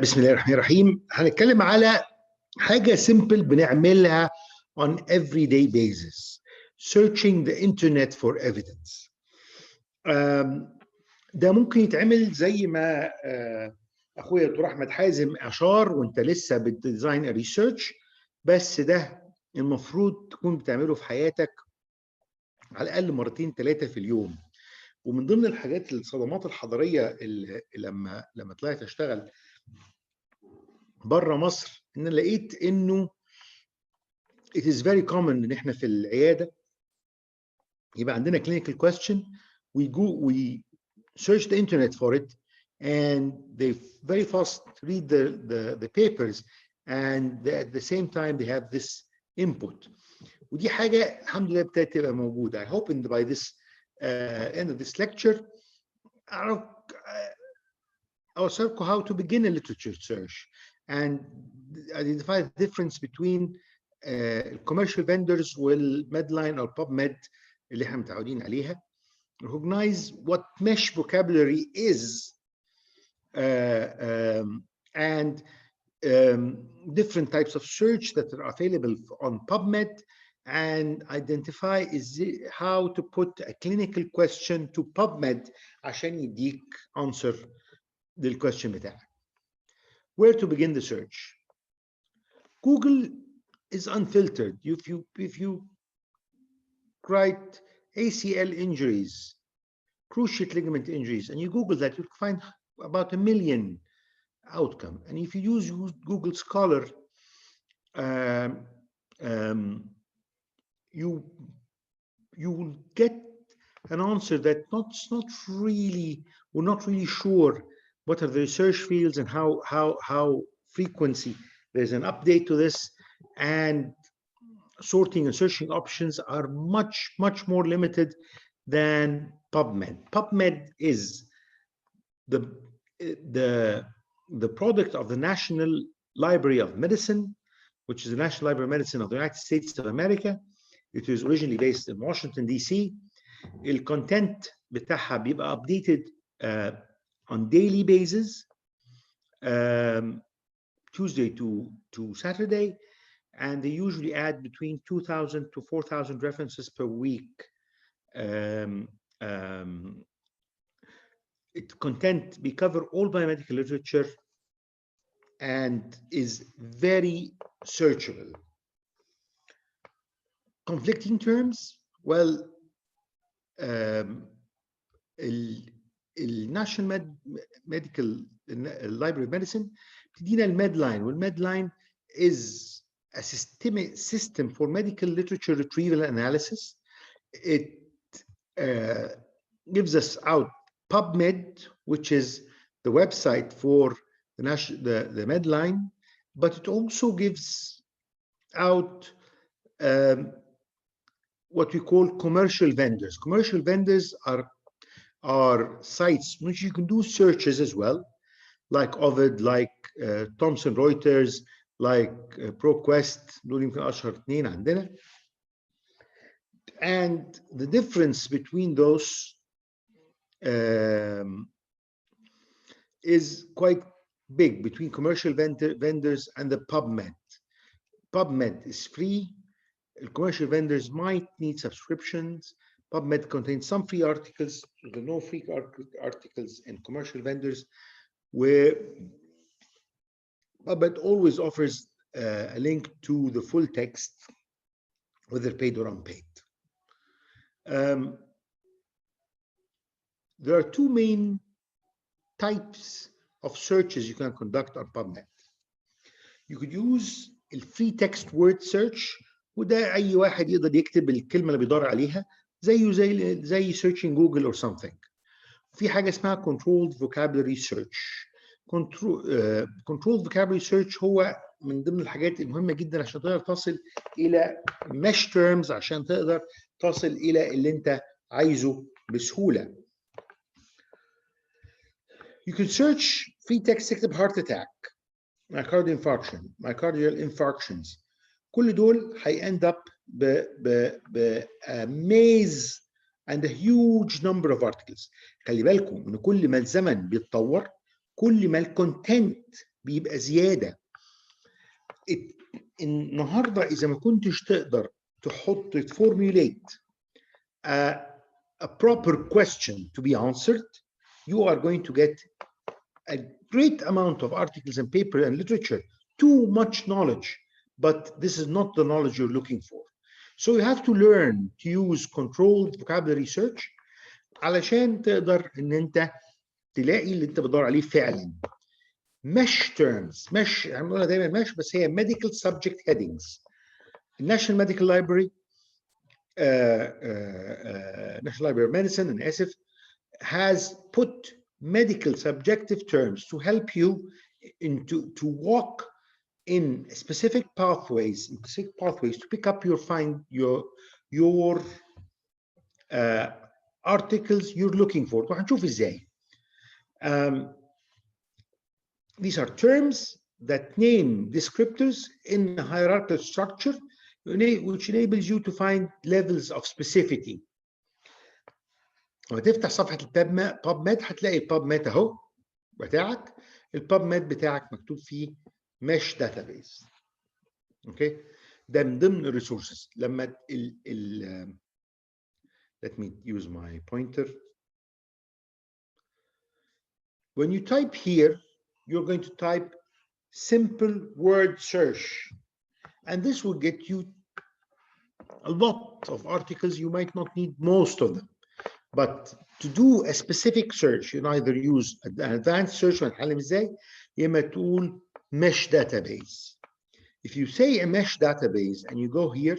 بسم الله الرحمن الرحيم. هنتكلم على حاجة simple بنعملها on everyday basis. Searching the internet for evidence. ده ممكن يتعمل زي ما أخويا دكتور أحمد حازم أشار وأنت لسه بتديزاين ريسيرش، بس ده المفروض تكون بتعمله في حياتك على الأقل مرتين ثلاثة في اليوم. ومن ضمن الحاجات الصدمات الحضارية اللي لما طلعت أشتغل بره مصر إن لقيت إنه it is very common إن إحنا في العيادة يبقى عندنا clinical question, we search the internet for it and they very fast read the papers and at the same time they have this input. ودي حاجة الحمد لله ابتدت تبقى موجودة. I hope in by this end of this lecture I'll show how to begin a literature search and identify the difference between commercial vendors والMedline or PubMed اللي احنا متعودين عليها. Recognize what mesh vocabulary is and different types of search that are available on PubMed, and identify how to put a clinical question to PubMed عشان يديك answer للquestion بتاعك. Where to begin the search? Google is unfiltered. If you write ACL injuries, cruciate ligament injuries, and you Google that, you'll find about 1 million outcome. And if you use Google Scholar, you will get an answer that we're not really sure what are the research fields and how frequency. There's an update to this, and sorting and searching options are much more limited than PubMed. PubMed is the product of the National Library of Medicine, which is the National Library of Medicine of the United States of America. It was originally based in Washington, D.C. The content بتاعها بيبقى updated on daily basis, Tuesday to Saturday, and they usually add between 2,000 to 4,000 references per week. Content we cover all biomedical literature and is very searchable. Conflicting terms, well, National Medical Library of Medicine بتدينا المedline, والmedline is a system for medical literature retrieval analysis. It gives us out PubMed, which is the website for the medline, but it also gives out what we call commercial vendors. Commercial vendors are sites which you can do searches as well, like Ovid, like Thomson Reuters, like ProQuest, دول يمكن أشهر اثنين عندنا. And the difference between those is quite big between commercial vendors and the PubMed. PubMed is free. Commercial vendors might need subscriptions. PubMed contains some free articles. There are no free articles in commercial vendors, where PubMed always offers a link to the full text, whether paid or unpaid. There are two main types of searches you can conduct on PubMed. You could use a free text word search, وده أي واحد يقدر يكتب الكلمة اللي بيدور عليها زي searching Google or something. في حاجة اسمها controlled vocabulary search. Controlled vocabulary search هو من ضمن الحاجات المهمة جدا عشان تقدر تصل إلى mesh terms، عشان تقدر تصل إلى اللي أنت عايزه بسهولة. You can search free text تكتب heart attack, myocardial infarction, myocardial infarctions. كل دول end up ب maze and a huge number of articles. خلي بالكم ان كل ما الزمن بيتطور كل ما الكونتنت بيبقى زياده. النهارده اذا ما كنتش تقدر تحط formulate a proper question to be answered, you are going to get a great amount of articles and paper and literature, too much knowledge, but this is not the knowledge you're looking for. So you have to learn to use controlled vocabulary search علشان تقدر ان انت تلاقي اللي انت بتدور عليه فعلا. mesh terms، mesh بنقولها دايما mesh، بس هي medical subject headings. National Medical Library National Library of Medicine and ASIF has put medical subjective terms to help you to walk in specific pathways to pick up your articles you're looking for. وهنشوف ازاي. These are terms that name descriptors in a hierarchical structure which enables you to find levels of specificity. لما تفتح صفحة PubMed هتلاقي PubMed اهو بتاعك. الPubMed بتاعك مكتوب فيه mesh database. اوكي، ده من ضمن الريسورسز. لما let me use my pointer. When you type here, you're going to type simple word search, and this will get you a lot of articles. You might not need most of them, but to do a specific search, you either use an advanced search وهنتعلم ازاي، يا اما تقول mesh database. If you say a mesh database and you go here,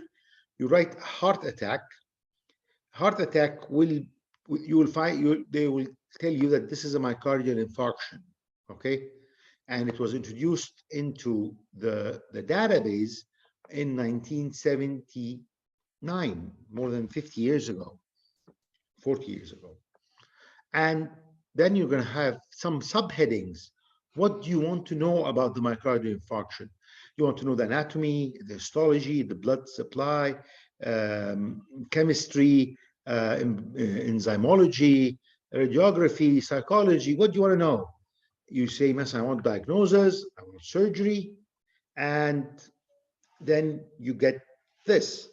you write heart attack. Heart attack they will tell you that this is a myocardial infarction. Okay, and it was introduced into the database in 1979, more than 50 years ago, 40 years ago. And then you're going to have some subheadings. What do you want to know about the myocardial infarction? You want to know the anatomy, the histology, the blood supply, chemistry, enzymology, radiography, psychology. What do you want to know? You say, I want diagnosis, I want surgery, and then you get this.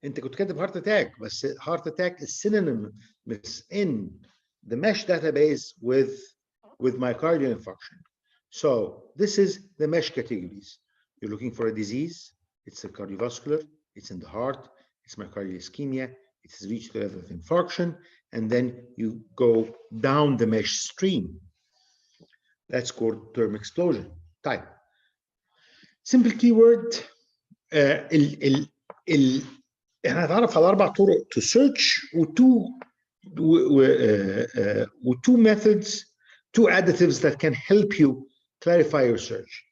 انت كنت كاتب heart attack, بس heart attack is synonymous in the mesh database with myocardial infarction. So this is the mesh categories. You're looking for a disease, it's a cardiovascular, it's in the heart, it's myocardial ischemia, it's reached the level of infarction, and then you go down the mesh stream. That's called term explosion. Type. Simple keyword. احنا هنتعرف على 4 طرق to search two methods, 2 additives that can help you clarify your search.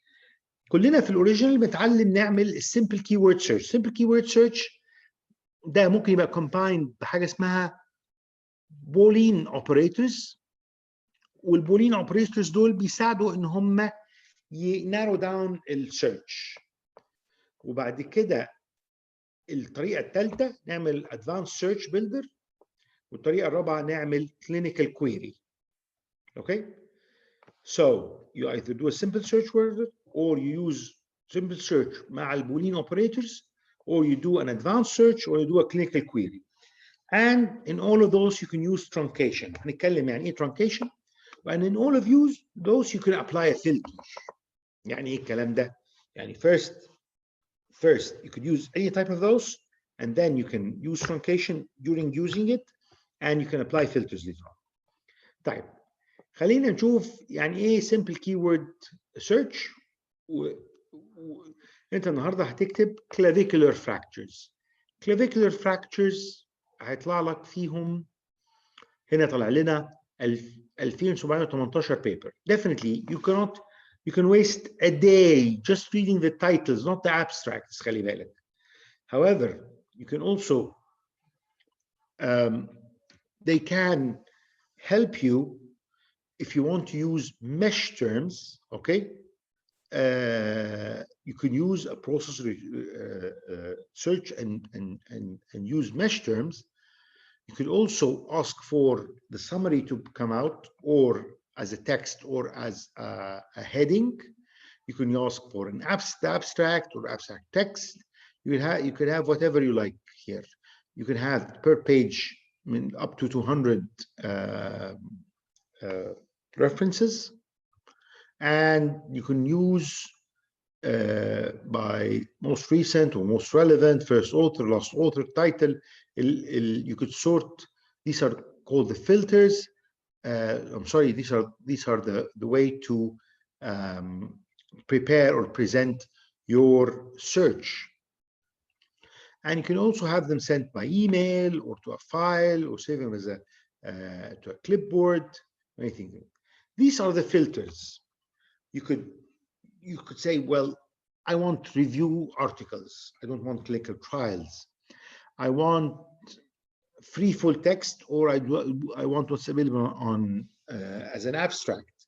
كلنا في الاوريجينال بنتعلم نعمل السمبل keyword search. simple keyword search ده ممكن يبقى combined بحاجه اسمها Boolean operators، والبولين operators دول بيساعدوا ان هم narrow down السيرش. وبعد كده الطريقه الثالثه نعمل advanced search builder، والطريقه الرابعه نعمل clinical query. Okay, so you either do a simple search word or you use simple search مع البولين operators, or you do an advanced search, or you do a clinical query. And in all of those you can use truncation. هنتكلم يعني ايه truncation. And in all of those you can apply a filter. يعني ايه الكلام ده؟ يعني first you could use any type of those, and then you can use truncation during using it, and you can apply filters later on. طيب خلينا نشوف يعني ايه simple keyword search. انت النهارده هتكتب clavicular fractures. clavicular fractures هيطلع لك فيهم هنا طلع لنا 2718 paper. Definitely you can waste a day just reading the titles, not the abstracts. خلي بالك. However, you can also they can help you if you want to use mesh terms. Okay, you can use a process search and use mesh terms. You could also ask for the summary to come out, or as a text or as a heading. You can ask for an abstract or abstract text. You could have whatever you like here. You can have per page, I mean, up to 200 references, and you can use by most recent or most relevant, first author, last author, title. You could sort. These are called the filters. I'm sorry. These are the way to prepare or present your search. And you can also have them sent by email or to a file or save them as to a clipboard, anything. These are the filters. You could say, well, I want review articles. I don't want clinical trials. I want free full text, or I want what's available on as an abstract.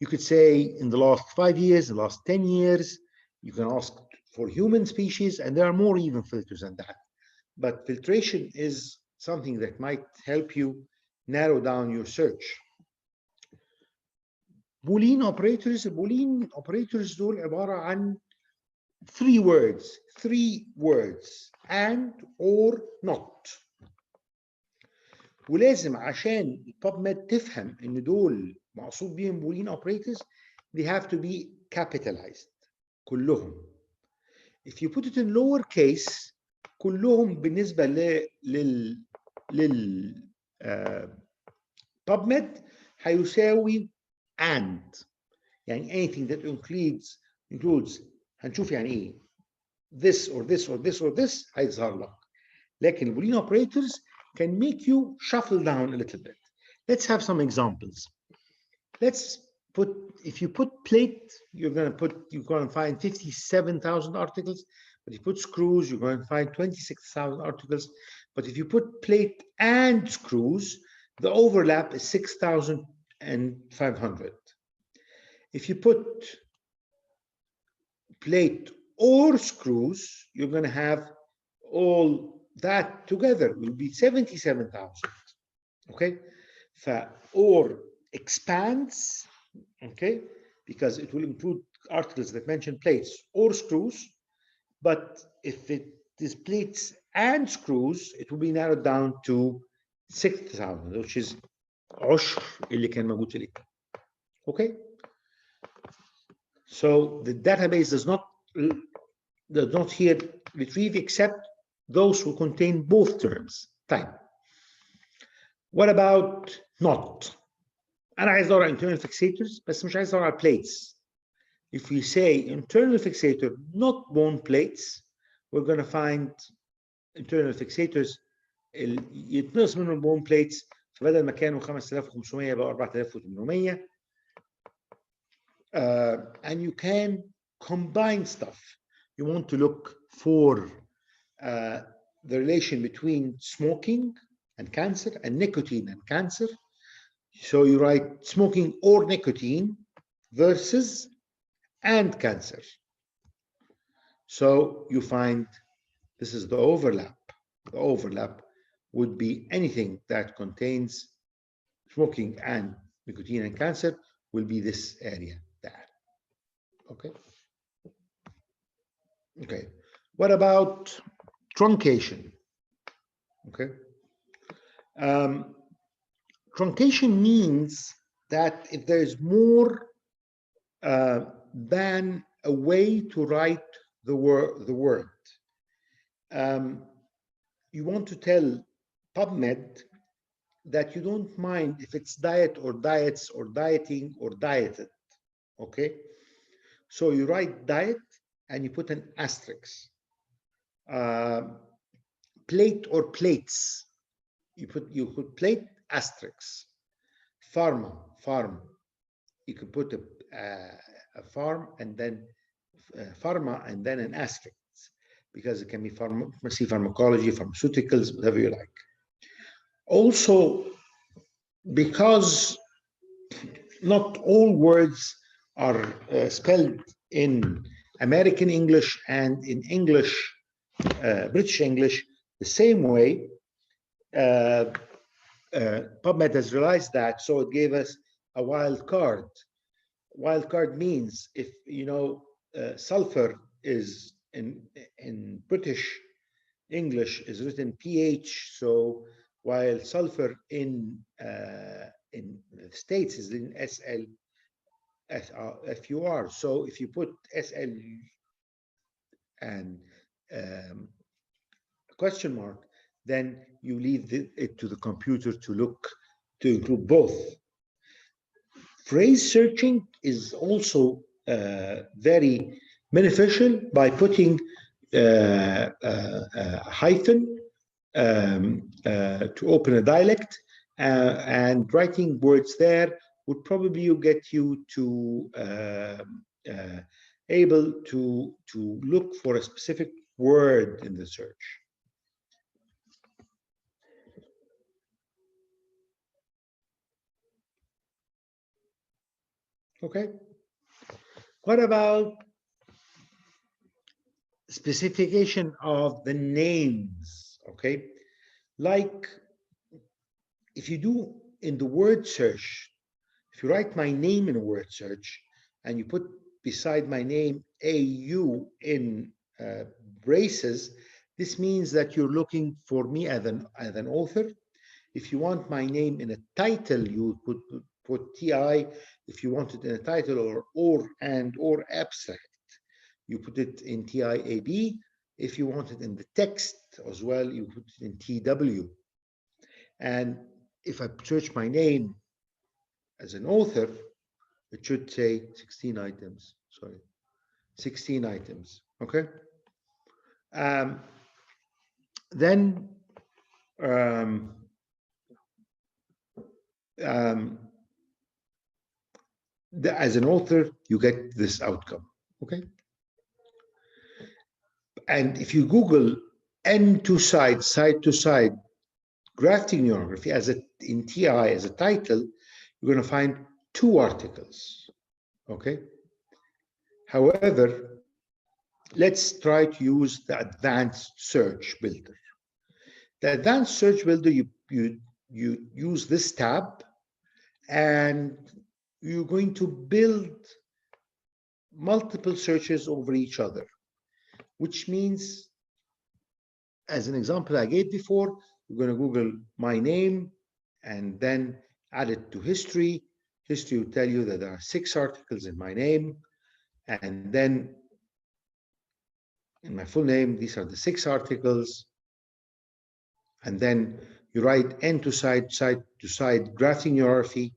You could say in the last 5 years, the last 10 years. You can ask for human species, and there are more even filters than that. But filtration is something that might help you narrow down your search. Boolean operators دول عبارة عن three words, and or not. ولازم عشان PubMed تفهم ان دول مقصود بيهم Boolean operators, they have to be capitalized كلهم. If you put it in lower case, كلهم بالنسبة لل PubMed هيساوي and. يعني anything that includes هنشوف يعني ايه this or this or this or this هيظهر لك. لكن Boolean operators can make you shuffle down a little bit. Let's have some examples. Let's put, if you put plate, you're going to find 57,000 articles. But if you put screws, you're going to find 26,000 articles. But if you put plate and screws, the overlap is 6,500. If you put plate or screws, you're going to have all that together will be 77,000. Okay, or expands, okay, because it will include articles that mention plates or screws. But if it is plates and screws, it will be narrowed down to 6,000, which is عشر اللي كان موجود في الكتاب. Okay, so the database does not here retrieve except those who contain both terms. Type. What about not? أنا عايز أدور على internal fixators بس مش عايز أدور على plates. If we say internal fixator, not bone plates, we're going to find internal fixators يتنقص منهم bone plates, فبدل ما كانوا 5,500 بقوا 4,800. And you can combine stuff. You want to look for the relation between smoking and cancer and nicotine and cancer. So you write smoking or nicotine versus and cancer. So you find this is the overlap. The overlap would be anything that contains smoking and nicotine and cancer will be this area there. Okay. Okay. What about truncation? Okay. Truncation means that if there is more than a way to write the word, you want to tell PubMed that you don't mind if it's diet or diets or dieting or dieted. Okay, so you write diet and you put an asterisk. Plate or plates, you put plate asterisk. Farm, you could put a farm and then pharma and then an asterisk, because it can be pharmacy, pharmacology, pharmaceuticals, whatever you like. Also, because not all words are spelled in American English and in English, British English, the same way, PubMed has realized that, so it gave us a wild card. Wild card means if you know sulfur is in British English is written PH, so while sulfur in the States is in FUR. So if you put SL and question mark, then you leave it to the computer to look to include both. Phrase searching is also very beneficial by putting a hyphen to open a dialect, and writing words there would probably get you to able to look for a specific word in the search. Okay. What about specification of the names? Okay. Like if you do in the word search, if you write my name in a word search and you put beside my name AU in braces, this means that you're looking for me as an author. If you want my name in a title, you put TI. If you want it in a title or abstract, you put it in TIAB. If you want it in the text as well, you put it in TW. And if I search my name as an author, it should say 16 items. Sorry, 16 items. Okay. Then as an author, you get this outcome. Okay. And if you Google end to side to side grafting neurography in TI as a title, you're going to find 2 articles. Okay. However, let's try to use the advanced search builder. The advanced search builder, you use this tab, and you're going to build multiple searches over each other, which means, as an example I gave before, you're going to Google my name and then add it to history. History will tell you that there are 6 articles in my name, and then in my full name, these are the 6 articles. And then you write end to side to side grafting neurography,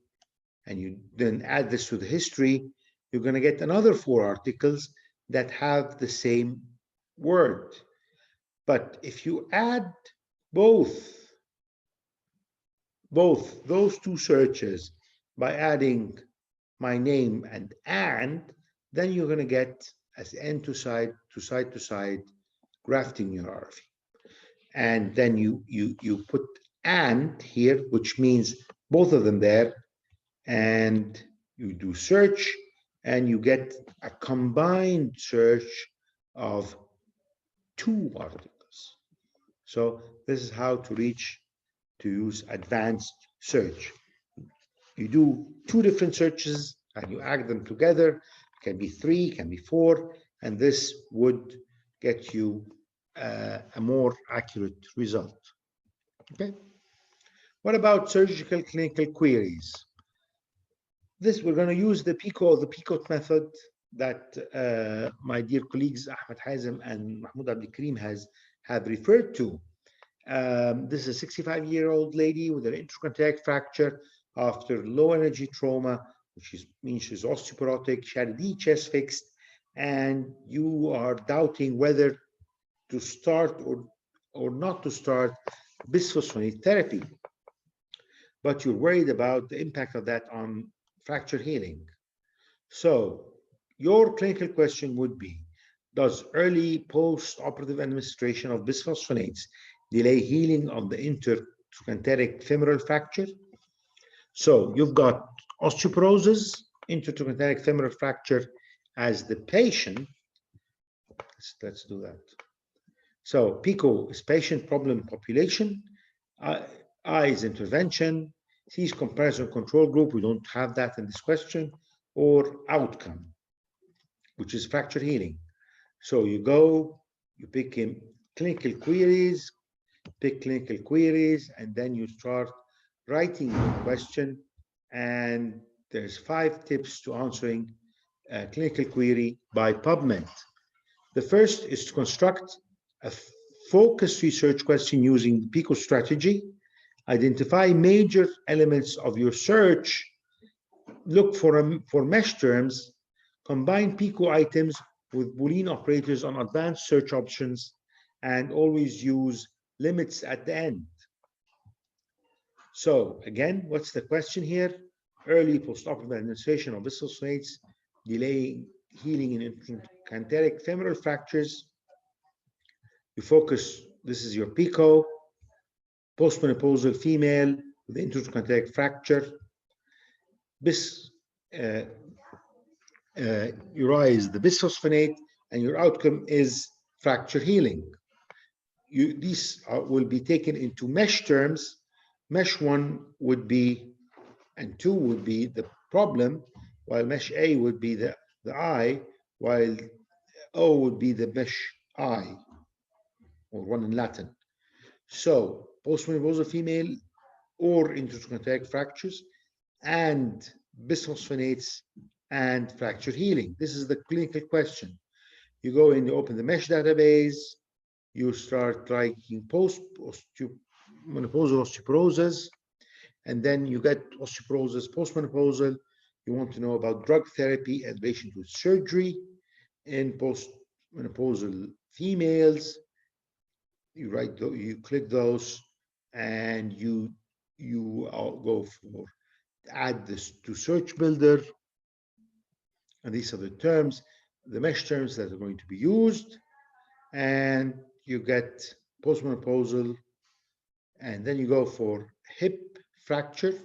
and you then add this to the history. You're going to get another 4 articles that have the same word. But if you add both those 2 searches by adding my name and then you're going to get as end to side grafting neurography. And then you put and here, which means both of them there, and you do search, and you get a combined search of 2 articles. So this is how to use advanced search. You do 2 different searches and you add them together. It can be 3, can be 4, and this would get you a more accurate result. Okay. What about surgical clinical queries? We're going to use the PICO method that my dear colleagues Ahmed Hazem and Mahmoud Abdelkarim have referred to. This is a 65-year-old lady with an intracranial fracture after low energy trauma, which means she's osteoporotic. She had a DHS fixed, and you are doubting whether to start or not to start bisphosphonate therapy, but you're worried about the impact of that on fracture healing. So your clinical question would be, does early post-operative administration of bisphosphonates delay healing of the intertrochanteric femoral fracture? So you've got osteoporosis, intertrochanteric femoral fracture as the patient. Let's do that. So PICO is patient problem population, I is intervention, C is comparison control group. We don't have that in this question. Or outcome, which is fracture healing. So you go, you pick in clinical queries, and then you start writing your question. And there's 5 tips to answering a clinical query by PubMed. The first is to construct a focused research question using the PICO strategy. Identify major elements of your search. Look for mesh terms. Combine PICO items with Boolean operators on advanced search options, and always use limits at the end. So again, what's the question here? Early postoperative administration of bisphosphonates, delaying healing in intracanteric femoral fractures. You focus, this is your PICO, postmenopausal female with intracanteric fracture. You rise the bisphosphonate, and your outcome is fracture healing. These will be taken into mesh terms. Mesh 1 would be, and 2 would be the problem, while mesh A would be the I, while O would be the mesh I, or 1 in Latin. So postmenopausal female or intracanteric fractures and bisphosphonates and fracture healing. This is the clinical question. You go in, you open the mesh database, you start writing post-menopausal osteoporosis, and then you get osteoporosis postmenopausal. You want to know about drug therapy in relation to surgery in postmenopausal females. You click those, and you go for add this to search builder, and these are the terms, the mesh terms that are going to be used, and you get postmenopausal, and then you go for hip fracture.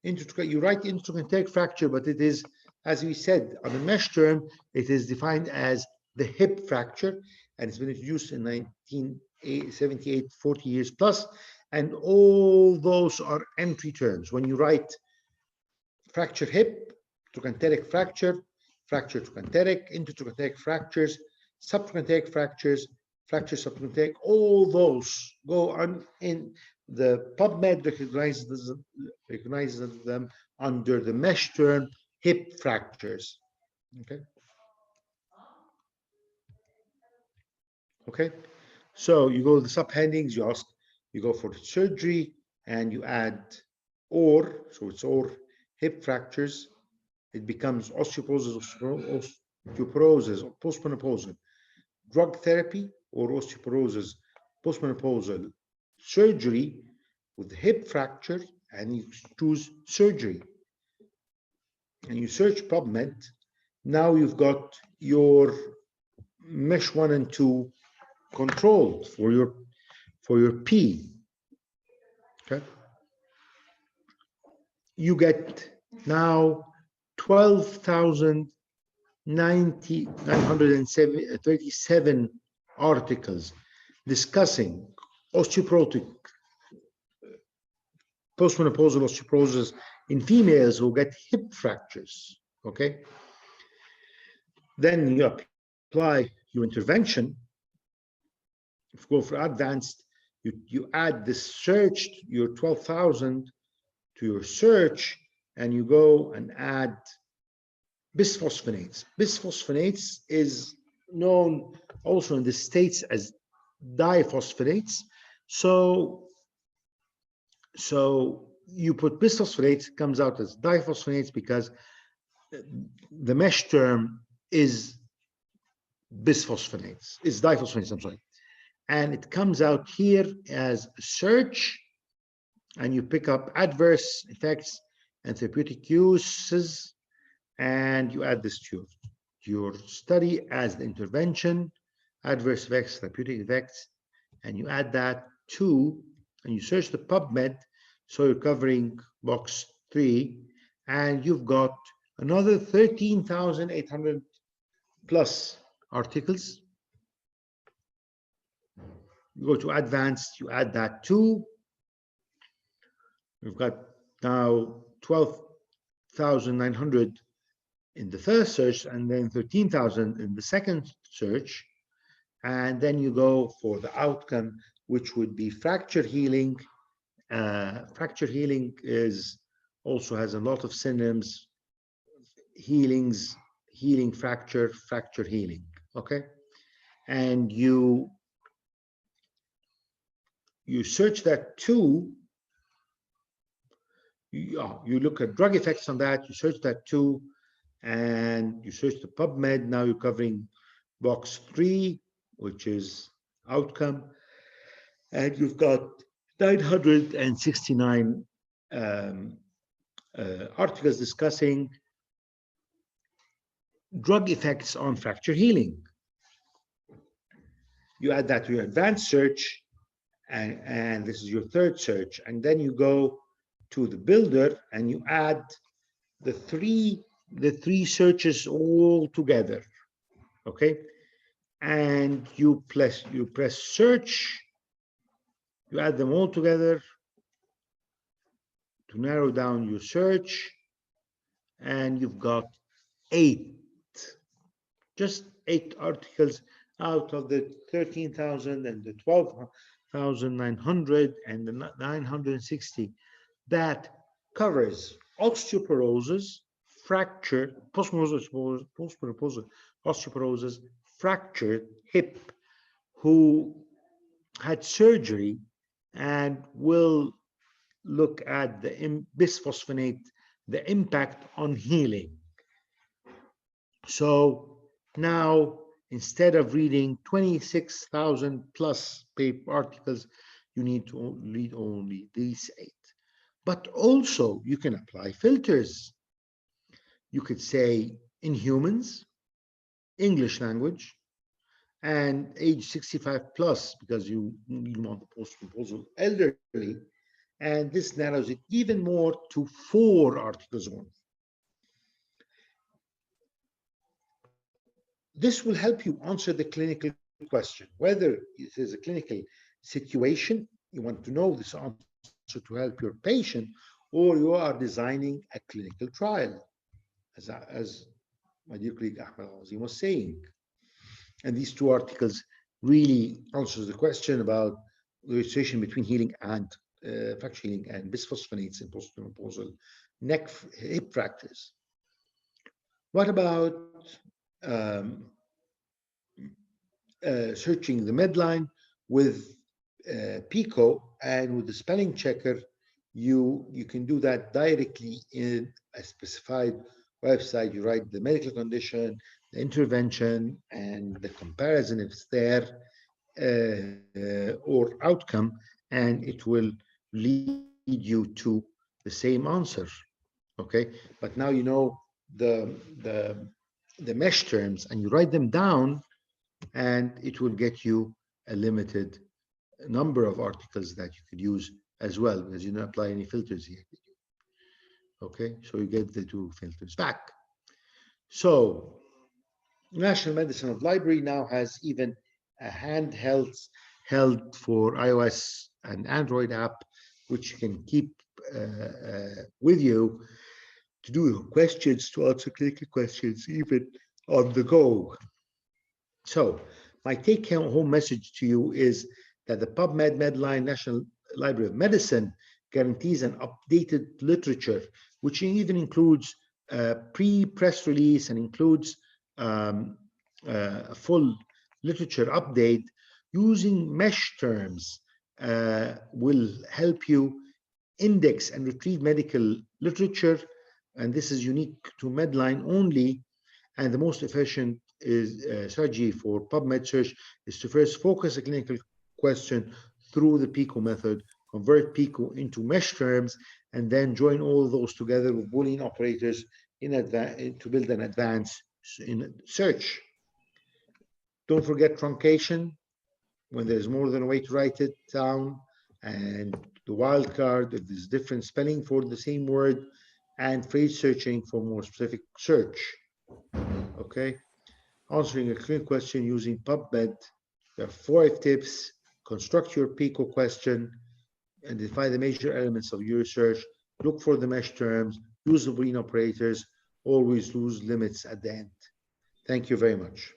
You write intracanteric fracture, but it is, as we said, on the mesh term, it is defined as the hip fracture, and it's been introduced in 1978, 40 years plus, and all those are entry terms. When you write fracture hip, trochanteric fracture, fracture trochanteric, intertrochanteric fractures, subtrochanteric fractures, fracture subtrochanteric, all those go on in the PubMed recognizes them under the mesh term hip fractures. Okay. So you go to the subheadings, you go for surgery, and you add or, so it's or hip fractures. It becomes osteoporosis, or postmenopausal drug therapy, or osteoporosis, postmenopausal surgery with hip fracture, and you choose surgery. And you search PubMed. Now you've got your mesh 1 and 2 controlled for your P. Okay. You get now 12,937 articles discussing osteoporotic postmenopausal osteoporosis in females who get hip fractures. Okay. Then you apply your intervention. If you go for advanced, you add this search, your 12,000 to your search, and you go and add bisphosphonates. Bisphosphonates is known also in the States as diphosphonates. So you put bisphosphonates, comes out as diphosphonates because the mesh term is bisphosphonates, is diphosphonates, I'm sorry. And it comes out here as a search, and you pick up adverse effects and therapeutic uses, and you add this to your study as the intervention, adverse effects, therapeutic effects, and you add that to, and you search the PubMed, so you're covering box 3, and you've got another 13,800 plus articles. You go to advanced, you add that too. We've got Now 12,900 in the first search, and then 13,000 in the second search. And then you go for the outcome, which would be fracture healing. Fracture healing also has a lot of synonyms: healings, healing fracture, fracture healing. Okay, and you search that too. You look at drug effects on that. You search that too, and you search the PubMed. Now you're covering box 3, which is outcome, and you've got 969 articles discussing drug effects on fracture healing. You add that to your advanced search, and this is your third search, and then you go to the builder and you add the three searches all together. Okay, and you press search. You add them all together to narrow down your search, and you've got just eight articles out of the 13,000 and the 12,900 and the 960 that covers osteoporosis, fracture, postmenopausal osteoporosis, fractured hip, who had surgery, and will look at the bisphosphonate, the impact on healing. So now, instead of reading 26,000 plus paper articles, you need to read only these 8. But also, you can apply filters. You could say in humans, English language, and age 65 plus, because you want the postmenopausal elderly, and this narrows it even more to 4 articles only. This will help you answer the clinical question, whether it is a clinical situation, you want to know this answer to help your patient, or you are designing a clinical trial, as my dear colleague Ahmed Azim was saying. And these 2 articles really answers the question about the relation between healing and fracture healing and bisphosphonates in postmenopausal hip fractures. What about searching the Medline with PICO and with the spelling checker? You can do that directly in a specified website. You write the medical condition, the intervention, and the comparison if it's there, or outcome, and it will lead you to the same answer. Okay, but now you know the mesh terms, and you write them down, and it will get you a limited number of articles that you could use as well, because you don't apply any filters here. Okay, so you get the 2 filters back. So National Medicine of Library now has even a handheld for iOS and Android app, which you can keep with you to do questions, to answer clinical questions, even on the go. So my take-home message to you is that the PubMed Medline National Library of Medicine guarantees an updated literature, which even includes pre-press release and includes a full literature update using mesh terms, will help you index and retrieve medical literature. And this is unique to Medline only. And the most efficient strategy for PubMed search is to first focus a clinical question through the PICO method, convert PICO into mesh terms, and then join all those together with Boolean operators to build an advanced search. Don't forget truncation when there's more than a way to write it down, and the wildcard if there's different spelling for the same word, and phrase searching for more specific search. Okay, answering a clinical question using PubMed. There are 5 tips. Construct your PICO question, identify the major elements of your research, look for the mesh terms, use the Boolean operators, always use limits at the end. Thank you very much.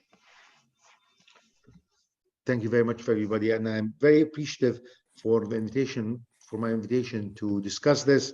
Thank you very much for everybody, and I'm very appreciative for the invitation, for my invitation to discuss this.